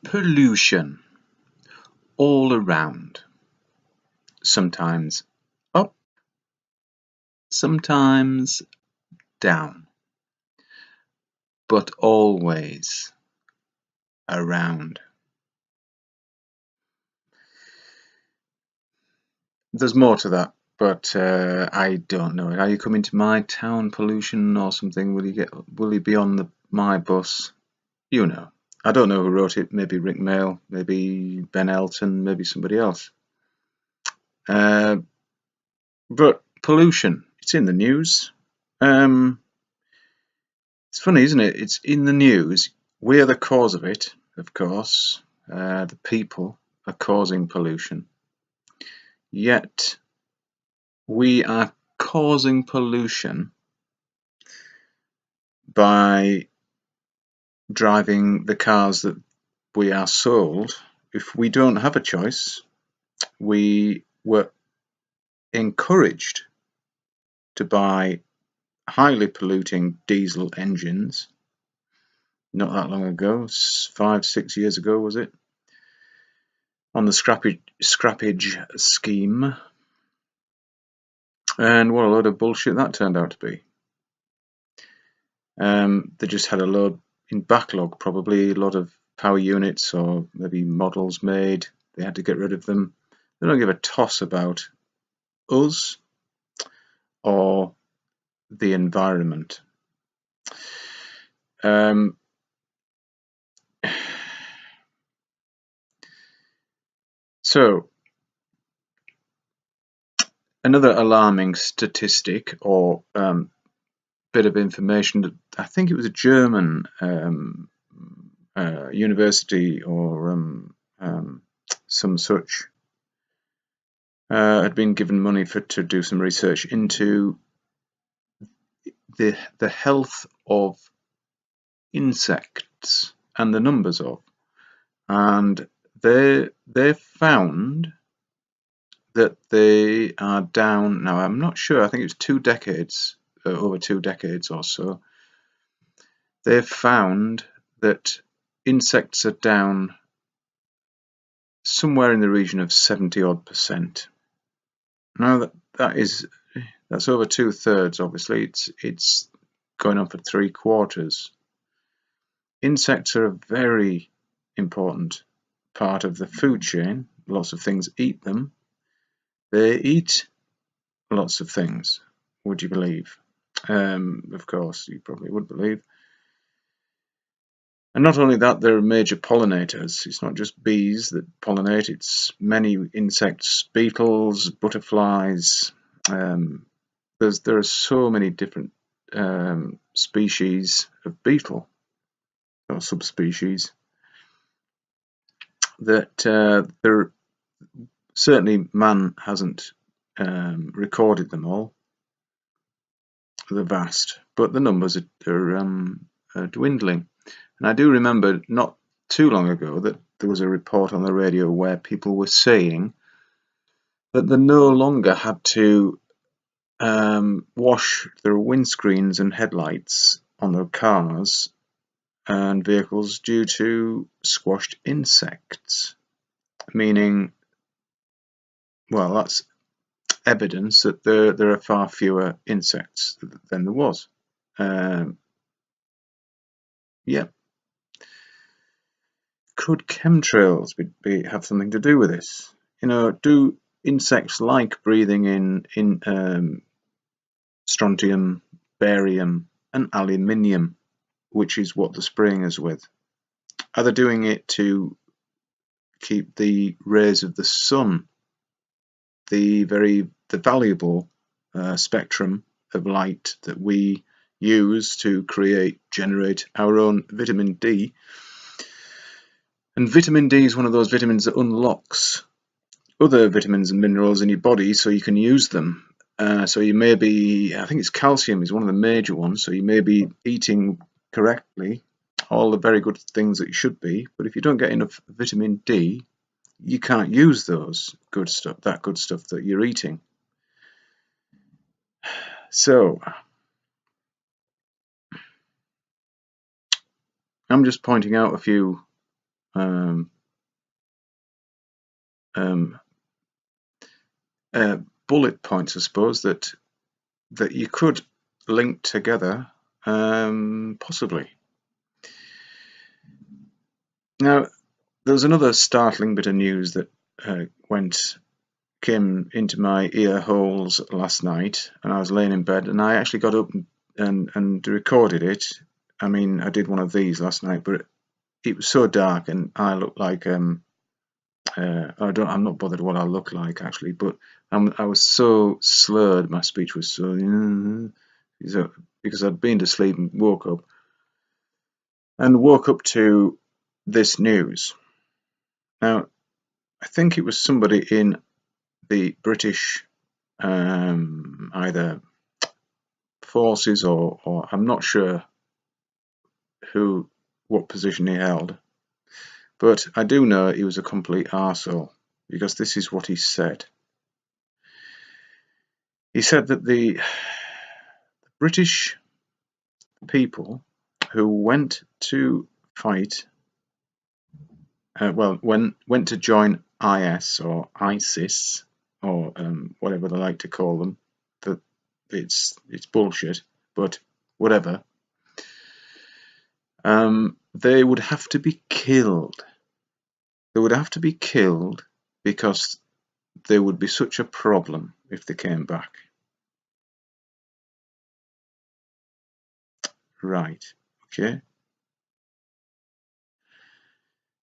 Pollution all around, sometimes up, sometimes down, but always around. There's more to that, but I don't know. Are you coming to my town? Pollution or something? Will you be on my bus? You know. I don't know who wrote it. Maybe Rick Mail, maybe Ben Elton, maybe somebody else. But pollution, it's in the news. It's funny, isn't it? It's in the news. We're the cause of it, of course. The people are causing pollution. Yet we are causing pollution by driving the cars that we are sold. If we don't have a choice, we were encouraged to buy highly polluting diesel engines not that long ago, 5-6 years ago was it, on the scrappage scheme, and what a load of bullshit that turned out to be. They just had a load in backlog, probably a lot of power units or maybe models made. They had to get rid of them. They don't give a toss about us or the environment. So, another alarming statistic or bit of information that I think it was a German university or some such had been given money to do some research into the health of insects and the numbers of, and they found that they are down now. I'm not sure. I think it's 2 decades, over 2 decades or so. They've found that insects are down somewhere in the region of 70-odd%. Now that's over 2/3. Obviously, it's going on for 3/4. Insects are a very important part of the food chain. Lots of things eat them. They eat lots of things, would you believe? Of course, you probably would believe. And not only that, they're major pollinators. It's not just bees that pollinate, it's many insects, beetles, butterflies. There are so many different species of beetle, or subspecies, that certainly man hasn't recorded them all. They're vast, but the numbers are dwindling. And I do remember not too long ago that there was a report on the radio where people were saying that they no longer had to wash their windscreens and headlights on their cars and vehicles due to squashed insects, meaning, well, that's evidence that there are far fewer insects than there was. Yeah. Could chemtrails have something to do with this? You know, do insects like breathing in strontium, barium, and aluminium, which is what they're spraying us with? Are they doing it to keep the rays of the sun, the valuable spectrum of light that we use to generate our own vitamin D? And vitamin D is one of those vitamins that unlocks other vitamins and minerals in your body so you can use them. So you may be, I think it's calcium is one of the major ones, so you may be eating correctly, all the very good things that you should be, but if you don't get enough vitamin D, you can't use that good stuff that you're eating. So I'm just pointing out a few um, um, bullet points, I suppose, that you could link together, possibly. Now, there was another startling bit of news that came into my ear holes last night, and I was laying in bed, and I actually got up and recorded it. I mean, I did one of these last night, but it was so dark, and I looked like I'm not bothered what I look like actually, but I was so slurred, my speech was so because I'd been to sleep and woke up to this news. Now, I think it was somebody in the British either forces or I'm not sure what position he held, but I do know he was a complete arsehole, because this is what he said. He said that the British people who went to fight, went to join IS or ISIS or whatever they like to call them. That it's bullshit, but whatever. They would have to be killed. They would have to be killed because they would be such a problem if they came back. Right. Okay.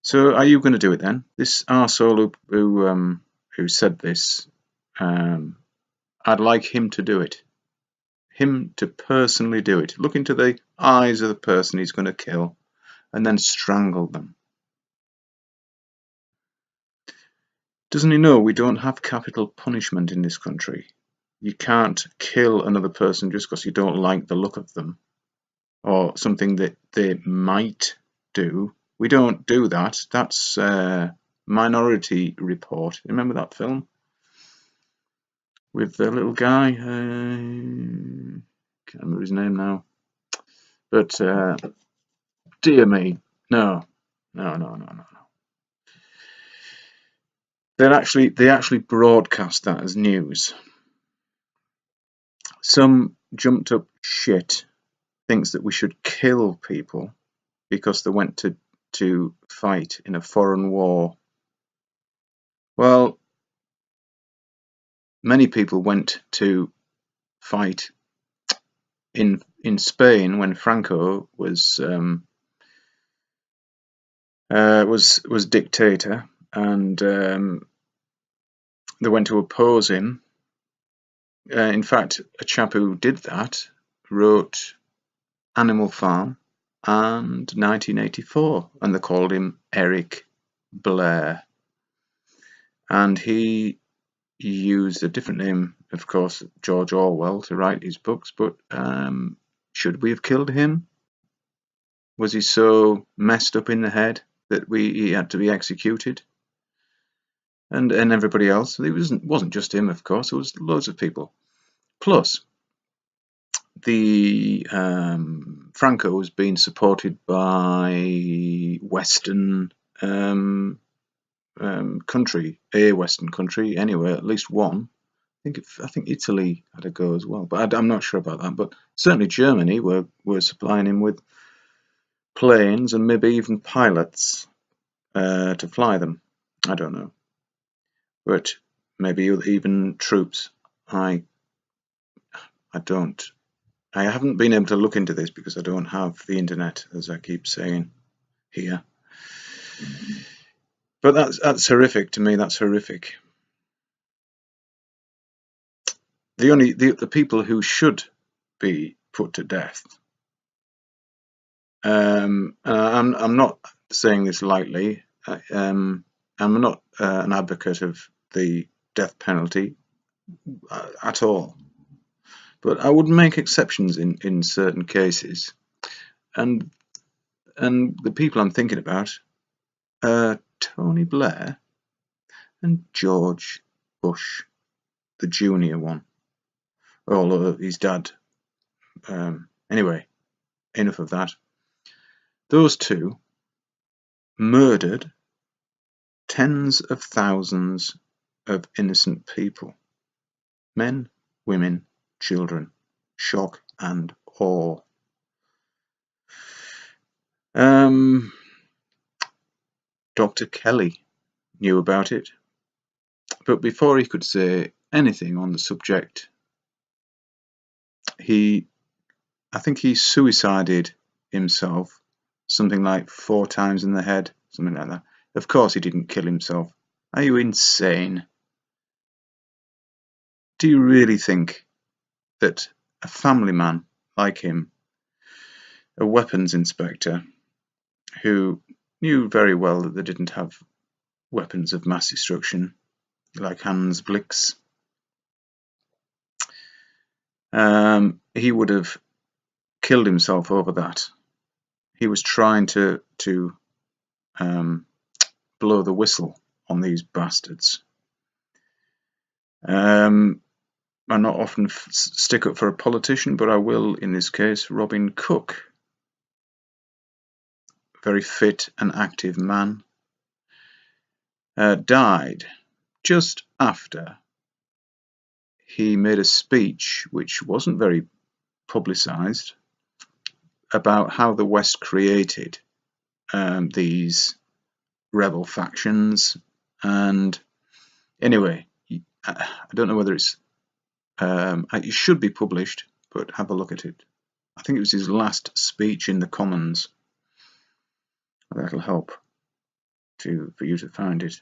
So are you going to do it then? This arsehole who said this, I'd like him to do it. Him to personally do it. Look into the eyes of the person he's going to kill and then strangle them. Doesn't he know we don't have capital punishment in this country? You can't kill another person just because you don't like the look of them or something that they might do. We don't do that. That's Minority Report. Remember that film with the little guy? Can't remember his name now. But dear me, no. They actually broadcast that as news. Some jumped up shit thinks that we should kill people because they went to fight in a foreign war. Well, many people went to fight in Spain when Franco was dictator, and they went to oppose him. In fact, a chap who did that wrote Animal Farm and 1984, and they called him Eric Blair, and he used a different name, of course, George Orwell, to write his books. But should we have killed him? Was he so messed up in the head that he had to be executed? And everybody else. It wasn't just him, of course. It was loads of people. Plus, the Franco was being supported by Western country, a Western country, anyway, at least one. I think Italy had a go as well, but I'm not sure about that. But certainly Germany were supplying him with planes and maybe even pilots to fly them. I don't know, but maybe even troops. I don't. I haven't been able to look into this because I don't have the internet, as I keep saying here. But that's horrific to me. That's horrific. The people who should be put to death. I'm not saying this lightly. I'm not an advocate of the death penalty at all, but I would make exceptions in certain cases. And the people I'm thinking about are Tony Blair and George Bush, the junior one, although his dad. Anyway, enough of that. Those two murdered tens of thousands of innocent people. Men, women, children. Shock and awe. Dr. Kelly knew about it, but before he could say anything on the subject, I think he suicided himself something like 4 times in the head, something like that. Of course he didn't kill himself. Are you insane? Do you really think that a family man like him, a weapons inspector, who knew very well that they didn't have weapons of mass destruction like Hans Blix, he would have killed himself over that? He was trying to blow the whistle on these bastards. I not often stick up for a politician, but I will in this case. Robin Cook, very fit and active man, died just after he made a speech which wasn't very publicised about how the West created these rebel factions. And anyway, I don't know whether it should be published, but have a look at it. I think it was his last speech in the Commons. That'll help for you to find it.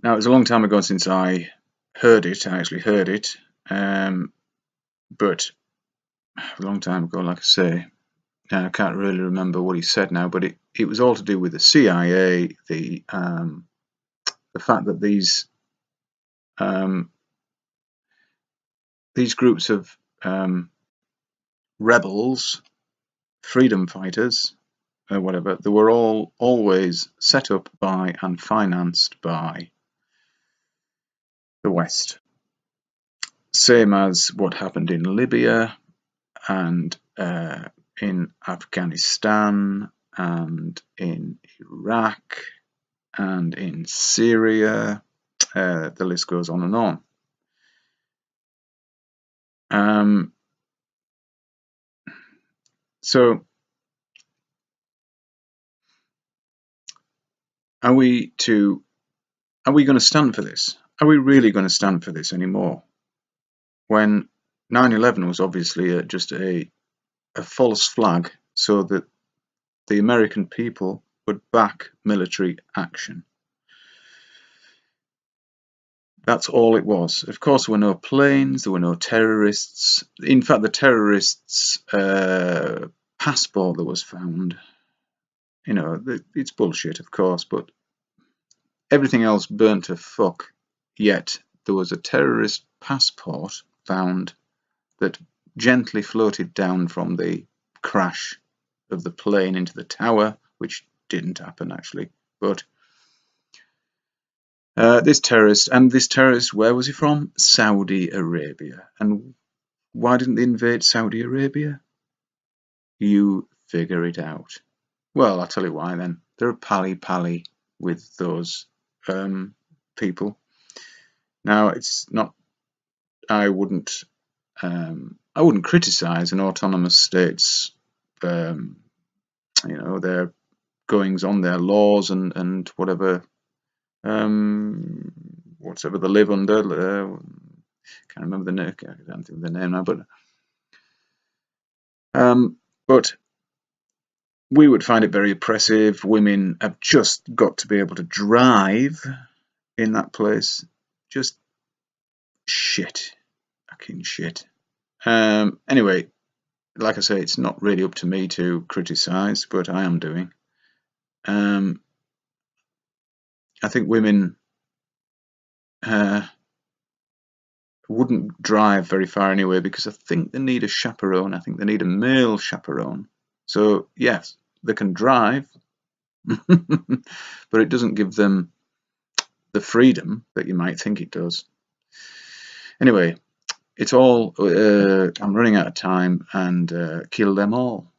Now, it was a long time ago since I heard it. I actually heard it, but a long time ago, like I say. I can't really remember what he said now, but it was all to do with the CIA, the fact that these groups of rebels, freedom fighters, whatever, they were all always set up by and financed by the West. Same as what happened in Libya and in Afghanistan and in Iraq and in Syria. The list goes on and on. So are we going to stand for this? Are we really going to stand for this anymore? When 9/11 was obviously just a false flag so that the American people would back military action. That's all it was. Of course, there were no planes, there were no terrorists. In fact, the terrorists' passport that was found, it's bullshit, of course, but everything else burnt to fuck. Yet there was a terrorist passport found that gently floated down from the crash of the plane into the tower, which didn't happen actually, but this terrorist, where was he from? Saudi Arabia. And why didn't they invade Saudi Arabia? You figure it out. Well, I'll tell you why then. They're pally-pally with those people. Now, it's not. I wouldn't criticize an autonomous state's, their goings on, their laws and whatever. Whatever they live under, can't remember the name. I don't think of the name now, but we would find it very oppressive. Women have just got to be able to drive in that place. Just shit, fucking shit. Anyway, like I say, it's not really up to me to criticize, but I am doing. I think women wouldn't drive very far anyway, because I think they need a chaperone. I think they need a male chaperone. So yes, they can drive, but it doesn't give them the freedom that you might think it does. Anyway, it's all, I'm running out of time, and kill them all.